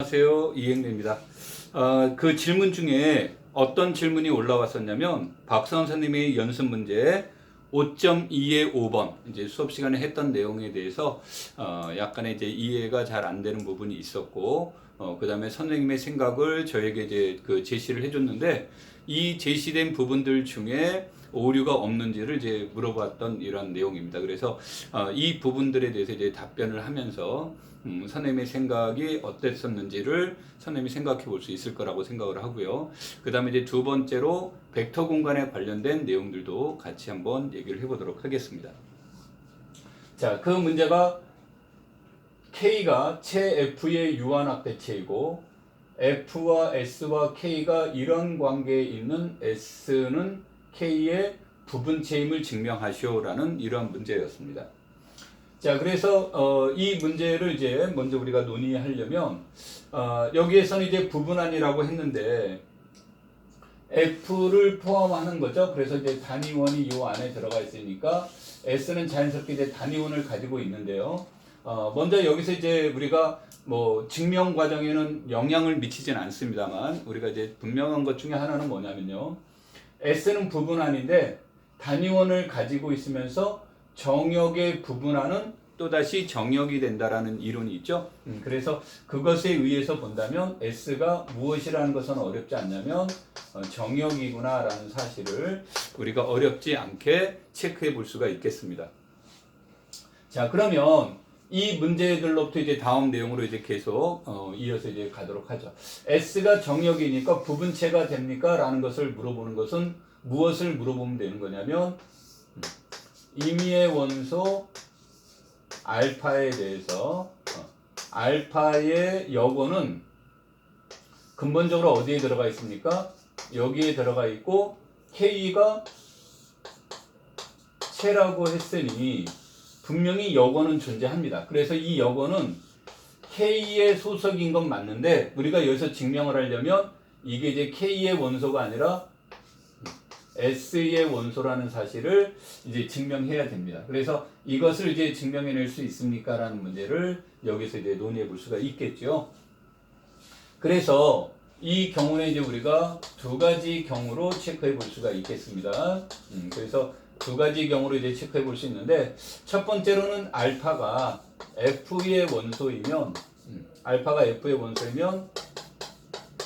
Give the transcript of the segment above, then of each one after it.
안녕하세요, 이행래입니다. 그 질문 중에 어떤 질문이 올라왔었냐면 박사원 선생님의 연습 문제 5.2의 5번 이제 수업 시간에 했던 내용에 대해서 약간의 이제 이해가 잘 안 되는 부분이 있었고 그다음에 선생님의 생각을 저에게 이제 그 제시를 해줬는데 이 제시된 부분들 중에 오류가 없는지를 이제 물어봤던 이런 내용입니다. 그래서 이 부분들에 대해서 이제 답변을 하면서 선생님의 생각이 어땠었는지를 선생님이 생각해 볼 수 있을 거라고 생각을 하고요. 그 다음에 이제 두 번째로 벡터 공간에 관련된 내용들도 같이 한번 얘기를 해보도록 하겠습니다. 자, 그 문제가 K가 체 F의 유한 확대체이고 F와 S와 K가 이런 관계에 있는 S는 K의 부분체임을 증명하시오라는 이러한 문제였습니다. 자, 그래서 이 문제를 이제 먼저 우리가 논의하려면 여기에서는 이제 부분안이라고 했는데 F를 포함하는 거죠. 그래서 이제 단위원이 이 안에 들어가 있으니까 S는 자연스럽게 이제 단위원을 가지고 있는데요. 먼저 여기서 이제 우리가 뭐 증명 과정에는 영향을 미치진 않습니다만 우리가 이제 분명한 것 중에 하나는 뭐냐면요. S는 부분안인데 단위원을 가지고 있으면서 정역의 부분안은 또다시 정역이 된다라는 이론이 있죠. 그래서 그것에 의해서 본다면 S가 무엇이라는 것은 어렵지 않냐면 정역이구나 라는 사실을 우리가 어렵지 않게 체크해 볼 수가 있겠습니다. 자, 그러면 이 문제들로부터 이제 다음 내용으로 이제 계속 이어서 이제 가도록 하죠. S가 정역이니까 부분체가 됩니까? 라는 것을 물어보는 것은 무엇을 물어보면 되는 거냐면 임의의 원소 알파에 대해서 알파의 여고는 근본적으로 어디에 들어가 있습니까? 여기에 들어가 있고 K가 체라고 했으니 분명히 여고는 존재합니다. 그래서 이 여고는 K의 소속인 건 맞는데 우리가 여기서 증명을 하려면 이게 이제 K의 원소가 아니라 S의 원소라는 사실을 이제 증명해야 됩니다. 그래서 이것을 이제 증명해낼 수 있습니까? 라는 문제를 여기서 이제 논의해 볼 수가 있겠죠. 그래서 이 경우에 이제 우리가 두 가지 경우로 체크해 볼 수가 있겠습니다. 그래서 두 가지 경우로 이제 체크해 볼 수 있는데 첫 번째로는 알파가 F의 원소이면 알파가 F의 원소이면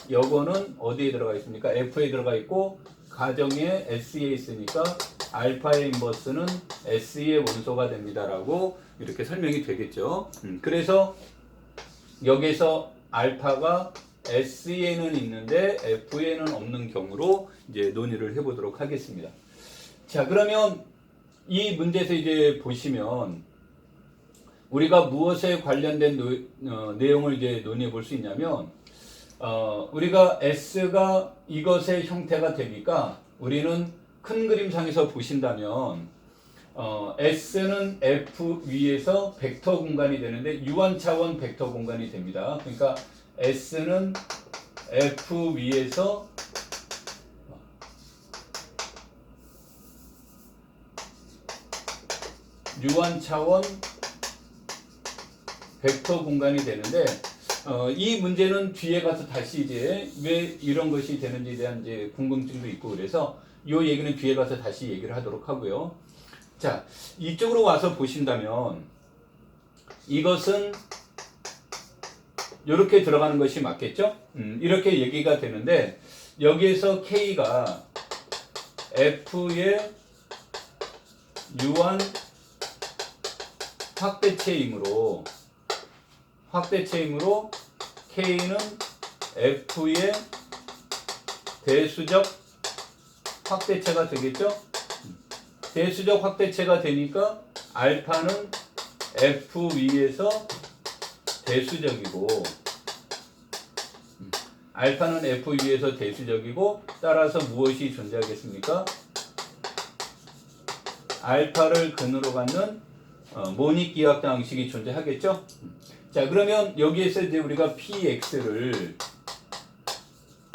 여거는 어디에 들어가 있습니까? F에 들어가 있고 가정에 S에 있으니까 알파의 인버스는 S의 원소가 됩니다라고 이렇게 설명이 되겠죠. 그래서 여기서 알파가 S에는 있는데 F에는 없는 경우로 이제 논의를 해보도록 하겠습니다. 자, 그러면 이 문제에서 이제 보시면 우리가 무엇에 관련된 내용을 이제 논의해 볼 수 있냐면 우리가 S가 이것의 형태가 되니까 우리는 큰 그림상에서 보신다면 S는 F 위에서 벡터 공간이 되는데 유한차원 벡터 공간이 됩니다. 그러니까 S는 F 위에서 유한차원 벡터 공간이 되는데 이 문제는 뒤에 가서 다시 이제 왜 이런 것이 되는지에 대한 이제 궁금증도 있고 그래서 이 얘기는 뒤에 가서 다시 얘기를 하도록 하고요. 자, 이쪽으로 와서 보신다면 이것은 이렇게 들어가는 것이 맞겠죠? 이렇게 얘기가 되는데 여기에서 K가 F의 유한 확대체이므로 K는 F의 대수적 확대체가 되겠죠? 대수적 확대체가 되니까 알파는 F 위에서 대수적이고 알파는 F 위에서 대수적이고 따라서 무엇이 존재하겠습니까? 알파를 근으로 갖는 모닉기하학적 방식이 존재하겠죠? 자, 그러면 여기에서 이제 우리가 px를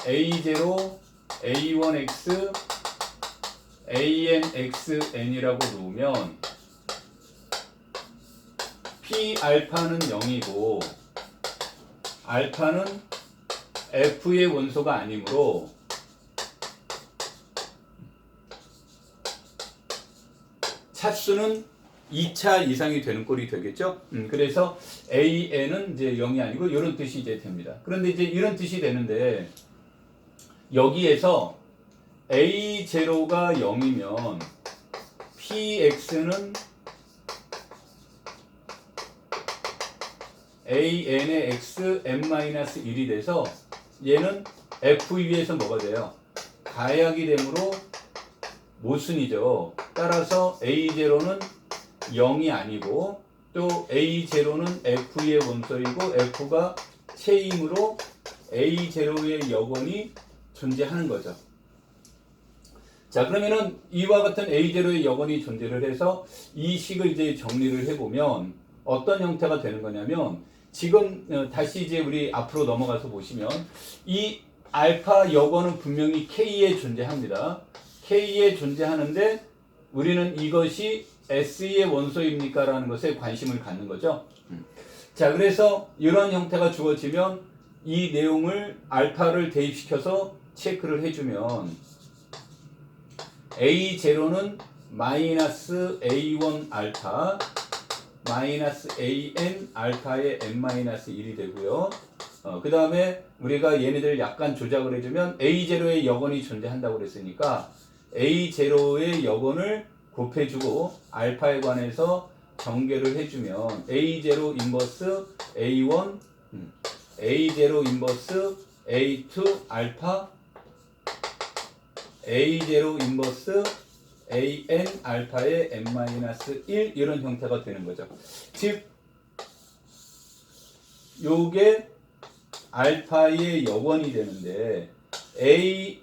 a0, a1x, anxn이라고 놓으면 p 알파는 0이고 알파는 F의 원소가 아니므로 차수는 2차 이상이 되는 꼴이 되겠죠. 그래서 AN은 이제 0이 아니고 이런 뜻이 이제 됩니다. 그런데 이제 이런 뜻이 되는데 여기에서 A0가 0이면 PX는 AN의 X N-1이 돼서 얘는 F2에서 뭐가 돼요? 가약이 되므로 모순이죠. 따라서 A0는 0이 아니고 또 A0는 F의 원소이고 F가 체이므로 A0의 여건이 존재하는 거죠. 자, 그러면은 이와 같은 A0의 여건이 존재를 해서 이 식을 이제 정리를 해보면 어떤 형태가 되는 거냐면 지금 다시 이제 우리 앞으로 넘어가서 보시면 이 알파 여건은 분명히 K에 존재합니다. K에 존재하는데 우리는 이것이 S의 원소입니까? 라는 것에 관심을 갖는 거죠. 자, 그래서 이런 형태가 주어지면 이 내용을 알파를 대입시켜서 체크를 해주면 A0는 마이너스 A1 알파 마이너스 AN 알파의 N-1이 되고요. 그 다음에 우리가 얘네들 약간 조작을 해주면 A0의 여건이 존재한다고 그랬으니까 A0의 여건을 곱해주고 알파에 관해서 전개를 해주면 A0 인버스 A1 A0 인버스 A2 알파 A0 인버스 AN 알파의 N-1 이런 형태가 되는 거죠. 즉 요게 알파의 여건이 되는데 A0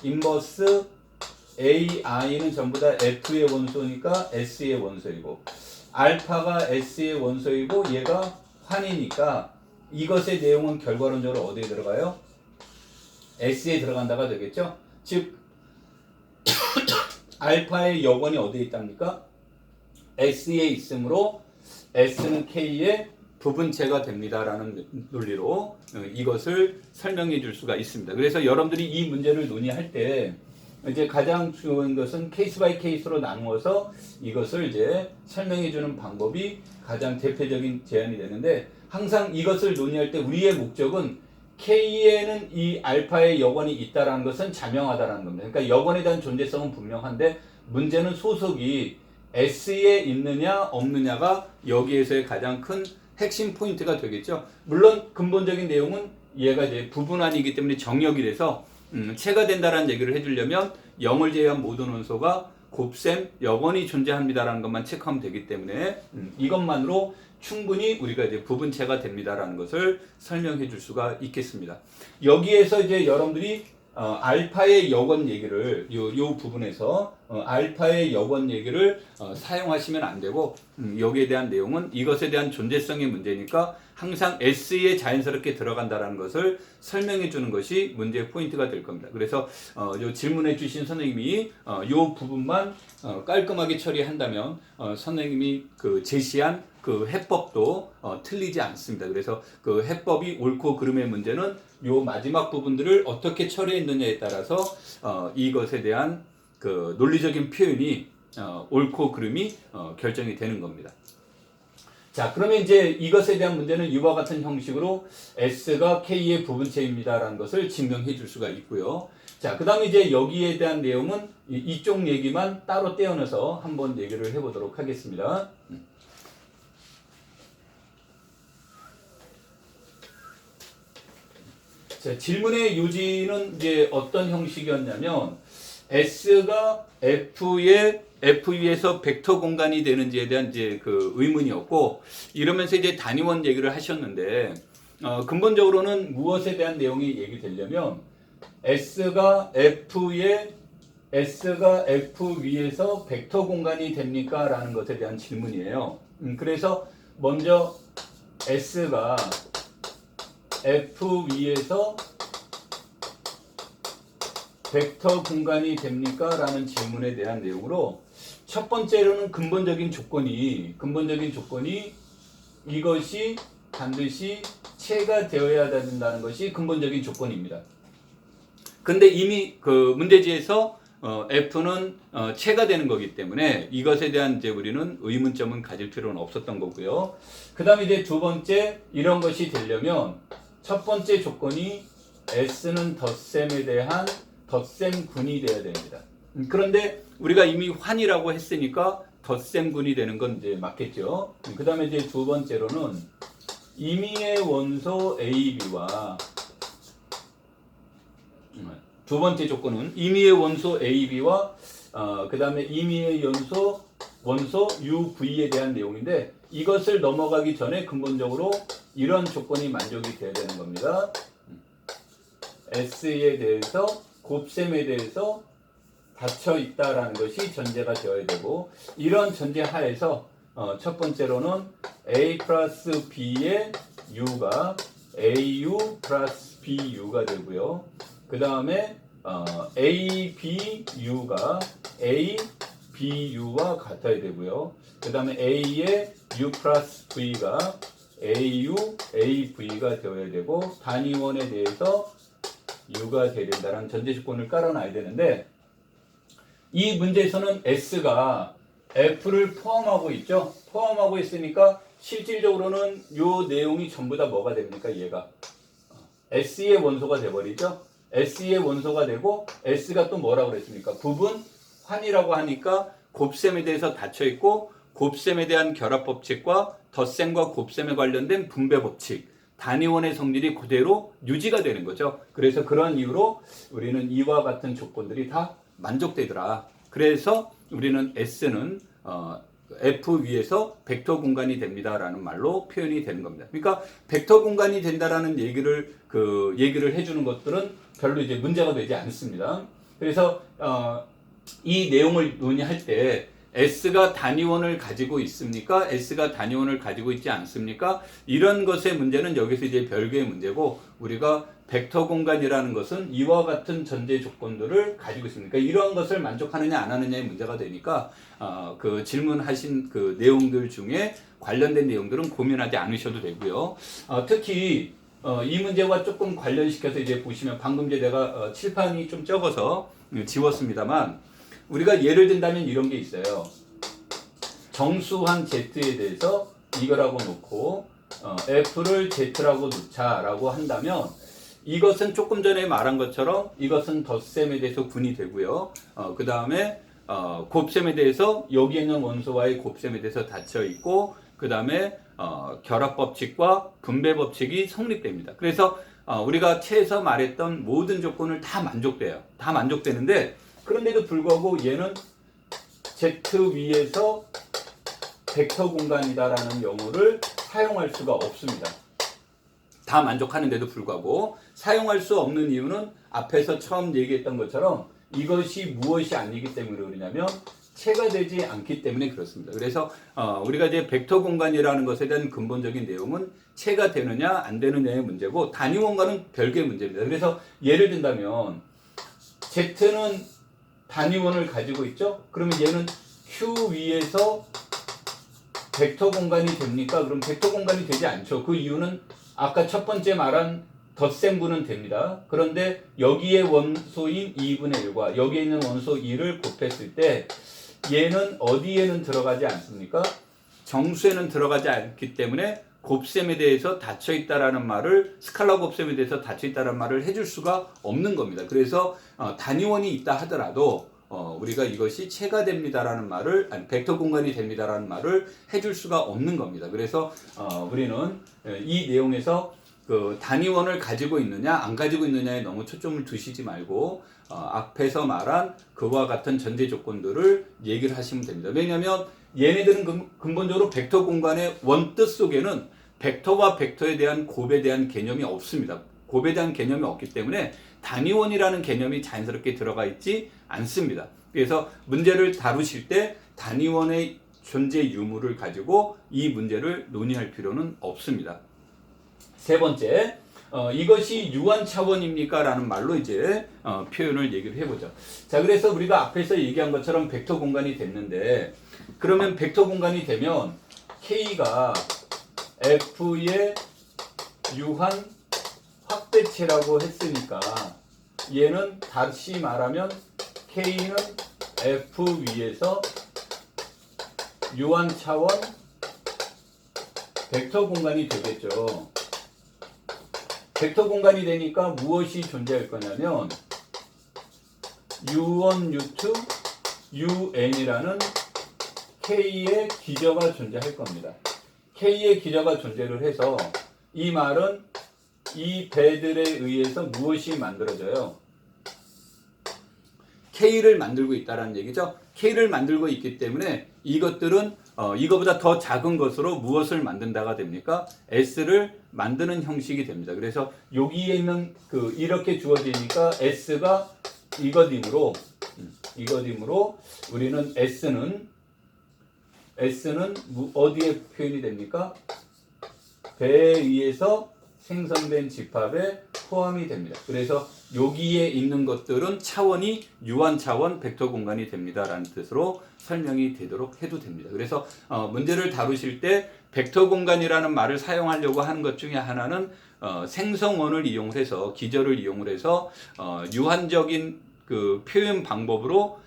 인버스 AI는 전부 다 F의 원소니까 S의 원소이고 알파가 S의 원소이고 얘가 환이니까 이것의 내용은 결과론적으로 어디에 들어가요? S에 들어간다가 되겠죠? 즉 알파의 여건이 어디에 있답니까? S에 있으므로 S는 K의 부분체가 됩니다라는 논리로 이것을 설명해 줄 수가 있습니다. 그래서 여러분들이 이 문제를 논의할 때 이제 가장 좋은 것은 케이스 바이 케이스로 나누어서 이것을 이제 설명해 주는 방법이 가장 대표적인 제안이 되는데 항상 이것을 논의할 때 우리의 목적은 K에는 이 알파의 여건이 있다라는 것은 자명하다라는 겁니다. 그러니까 여건에 대한 존재성은 분명한데 문제는 소속이 S에 있느냐 없느냐가 여기에서의 가장 큰 핵심 포인트가 되겠죠. 물론 근본적인 내용은 얘가 이제 부분환이기 때문에 정역이 돼서 체가 된다라는 얘기를 해주려면 0을 제외한 모든 원소가 곱셈 여건이 존재합니다라는 것만 체크하면 되기 때문에 이것만으로 충분히 우리가 이제 부분체가 됩니다라는 것을 설명해 줄 수가 있겠습니다. 여기에서 이제 여러분들이 알파의 여건 얘기를 요 부분에서 알파의 여건 얘기를 사용하시면 안 되고 여기에 대한 내용은 이것에 대한 존재성의 문제니까 항상 S에 자연스럽게 들어간다라는 것을 설명해 주는 것이 문제의 포인트가 될 겁니다. 그래서 요 질문해 주신 선생님이 요 부분만 깔끔하게 처리한다면 선생님이 그 제시한 그 해법도 틀리지 않습니다. 그래서 그 해법이 옳고 그름의 문제는 요 마지막 부분들을 어떻게 처리했느냐에 따라서 이것에 대한 그 논리적인 표현이 옳고 그름이 결정이 되는 겁니다. 자, 그러면 이제 이것에 대한 문제는 이와 같은 형식으로 S가 K의 부분체입니다라는 것을 증명해 줄 수가 있고요. 자, 그 다음에 이제 여기에 대한 내용은 이쪽 얘기만 따로 떼어내서 한번 얘기를 해보도록 하겠습니다. 자, 질문의 요지는 이제 어떤 형식이었냐면 S가 F에서 벡터 공간이 되는지에 대한 이제 그 의문이었고 이러면서 이제 단위원 얘기를 하셨는데 근본적으로는 무엇에 대한 내용이 얘기되려면 S가 F 위에서 벡터 공간이 됩니까? 라는 것에 대한 질문이에요. 그래서 먼저 S가 F 위에서 벡터 공간이 됩니까? 라는 질문에 대한 내용으로 첫 번째로는 근본적인 조건이 이것이 반드시 체가 되어야 된다는 것이 근본적인 조건입니다. 근데 이미 그 문제지에서 F는 체가 되는 거기 때문에 이것에 대한 이제 우리는 의문점은 가질 필요는 없었던 거고요. 그 다음에 이제 두 번째, 이런 것이 되려면 첫 번째 조건이 S는 덧셈에 대한 덧셈군이 되어야 됩니다. 그런데 우리가 이미 환이라고 했으니까 덧셈군이 되는 건 이제 맞겠죠. 그 다음에 이제 두 번째로는 임의의 원소 AB와 두 번째 조건은 임의의 원소 AB와 그 다음에 임의의 원소 UV에 대한 내용인데, 이것을 넘어가기 전에 근본적으로 이런 조건이 만족이 돼야 되는 겁니다. S에 대해서 곱셈에 대해서 닫혀 있다라는 것이 전제가 되어야 되고, 이런 전제 하에서 첫 번째로는 A 플러스 B의 U가 AU 플러스 BU가 되고요. 그 다음에 ABU가 ABU와 같아야 되고요. 그 다음에 A의 U 플러스 V가 AU, AV가 되어야 되고, 단위원에 대해서 U가 되어야 된다는 전제 조건을 깔아놔야 되는데, 이 문제에서는 S가 F를 포함하고 있죠. 포함하고 있으니까 실질적으로는 이 내용이 전부 다 뭐가 됩니까? 얘가 S의 원소가 돼버리죠. S의 원소가 되고, S가 또 뭐라고 그랬습니까? 부분 환이라고 하니까 곱셈에 대해서 닫혀 있고, 곱셈에 대한 결합 법칙과 덧셈과 곱셈에 관련된 분배 법칙, 단위원의 성질이 그대로 유지가 되는 거죠. 그래서 그런 이유로 우리는 이와 같은 조건들이 다 만족되더라. 그래서 우리는 S는 F 위에서 벡터 공간이 됩니다라는 말로 표현이 되는 겁니다. 그러니까 벡터 공간이 된다라는 얘기를 해주는 것들은 별로 이제 문제가 되지 않습니다. 그래서 이 내용을 논의할 때 S가 단위원을 가지고 있습니까? S가 단위원을 가지고 있지 않습니까? 이런 것의 문제는 여기서 이제 별개의 문제고, 우리가 벡터 공간이라는 것은 이와 같은 전제 조건들을 가지고 있습니까? 이러한 것을 만족하느냐 안 하느냐의 문제가 되니까 그 질문하신 그 내용들 중에 관련된 내용들은 고민하지 않으셔도 되고요. 특히 이 문제와 조금 관련시켜서 이제 보시면, 방금 이제 내가 칠판이 좀 적어서 지웠습니다만, 우리가 예를 든다면 이런 게 있어요. 정수한 Z에 대해서 이거라고 놓고 F를 Z라고 놓자라고 한다면, 이것은 조금 전에 말한 것처럼 이것은 덧셈에 대해서 군이 되고요. 그 다음에 곱셈에 대해서 여기 있는 원소와의 곱셈에 대해서 닫혀 있고, 그 다음에 결합 법칙과 분배 법칙이 성립됩니다. 그래서 우리가 체에서 말했던 모든 조건을 다 만족돼요. 다 만족되는데, 그런데도 불구하고 얘는 Z 위에서 벡터 공간이다라는 용어를 사용할 수가 없습니다. 다 만족하는데도 불구하고 사용할 수 없는 이유는 앞에서 처음 얘기했던 것처럼 이것이 무엇이 아니기 때문에 그러냐면 체가 되지 않기 때문에 그렇습니다. 그래서 우리가 이제 벡터 공간이라는 것에 대한 근본적인 내용은 체가 되느냐 안 되느냐의 문제고, 단위원과는 별개의 문제입니다. 그래서 예를 든다면 Z는 단위원을 가지고 있죠. 그러면 얘는 Q 위에서 벡터 공간이 됩니까? 그럼 벡터 공간이 되지 않죠. 그 이유는 아까 첫 번째 말한 덧셈분은 됩니다. 그런데 여기에 원소인 2분의 1과 여기에 있는 원소 2를 곱했을 때 얘는 어디에는 들어가지 않습니까? 정수에는 들어가지 않기 때문에 곱셈에 대해서 닫혀 있다라는 말을, 스칼라 곱셈에 대해서 닫혀 있다라는 말을 해줄 수가 없는 겁니다. 그래서 단위원이 있다 하더라도 우리가 이것이 체가 됩니다라는 말을, 아니 벡터 공간이 됩니다라는 말을 해줄 수가 없는 겁니다. 그래서 우리는 이 내용에서 그 단위원을 가지고 있느냐 안 가지고 있느냐에 너무 초점을 두시지 말고 앞에서 말한 그와 같은 전제 조건들을 얘기를 하시면 됩니다. 왜냐하면 얘네들은 근본적으로 벡터 공간의 원뜻 속에는 벡터와 벡터에 대한 곱에 대한 개념이 없습니다. 곱에 대한 개념이 없기 때문에 단위원이라는 개념이 자연스럽게 들어가 있지 않습니다. 그래서 문제를 다루실 때 단위원의 존재 유무를 가지고 이 문제를 논의할 필요는 없습니다. 세 번째, 이것이 유한 차원입니까? 라는 말로 이제 표현을 얘기를 해보죠. 자, 그래서 우리가 앞에서 얘기한 것처럼 벡터 공간이 됐는데, 그러면 벡터 공간이 되면 K가 F의 유한 확대체라고 했으니까 얘는 다시 말하면 K는 F 위에서 유한 차원 벡터 공간이 되겠죠. 벡터 공간이 되니까 무엇이 존재할 거냐면 U1, U2, UN이라는 K의 기저가 존재할 겁니다. K의 기저가 존재를 해서 이 말은 이 배들에 의해서 무엇이 만들어져요? K를 만들고 있다는 얘기죠. K를 만들고 있기 때문에 이것들은 이거보다 더 작은 것으로 무엇을 만든다가 됩니까? S를 만드는 형식이 됩니다. 그래서 여기에 있는 이렇게 주어지니까 S가 이것이므로 우리는 S는 어디에 표현이 됩니까? 배에 의해서 생성된 집합에 포함이 됩니다. 그래서 여기에 있는 것들은 차원이 유한 차원 벡터 공간이 됩니다라는 뜻으로 설명이 되도록 해도 됩니다. 그래서 문제를 다루실 때 벡터 공간이라는 말을 사용하려고 하는 것 중에 하나는 생성원을 이용해서 기저를 이용해서 유한적인 그 표현 방법으로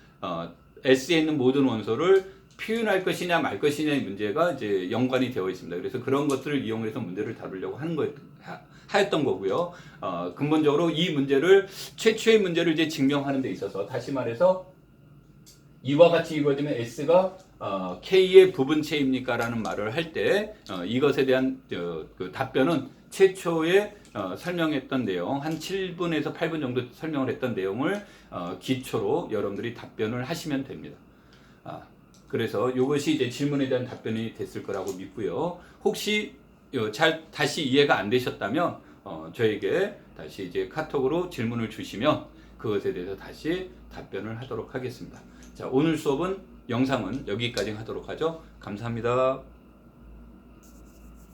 S에 있는 모든 원소를 표현할 것이냐 말 것이냐의 문제가 이제 연관이 되어 있습니다. 그래서 그런 것들을 이용해서 문제를 다루려고 하였던 거고요. 근본적으로 이 문제를 최초의 문제를 이제 증명하는 데 있어서 다시 말해서 이와 같이 이루어지면 S가 K의 부분체입니까라는 말을 할 때 이것에 대한 그 답변은 최초에 설명했던 내용 한 7분에서 8분 정도 설명을 했던 내용을 기초로 여러분들이 답변을 하시면 됩니다. 그래서 이것이 이제 질문에 대한 답변이 됐을 거라고 믿고요. 혹시 다시 이해가 안 되셨다면 저에게 다시 이제 카톡으로 질문을 주시면 그것에 대해서 다시 답변을 하도록 하겠습니다. 자, 오늘 수업은 영상은 여기까지 하도록 하죠. 감사합니다.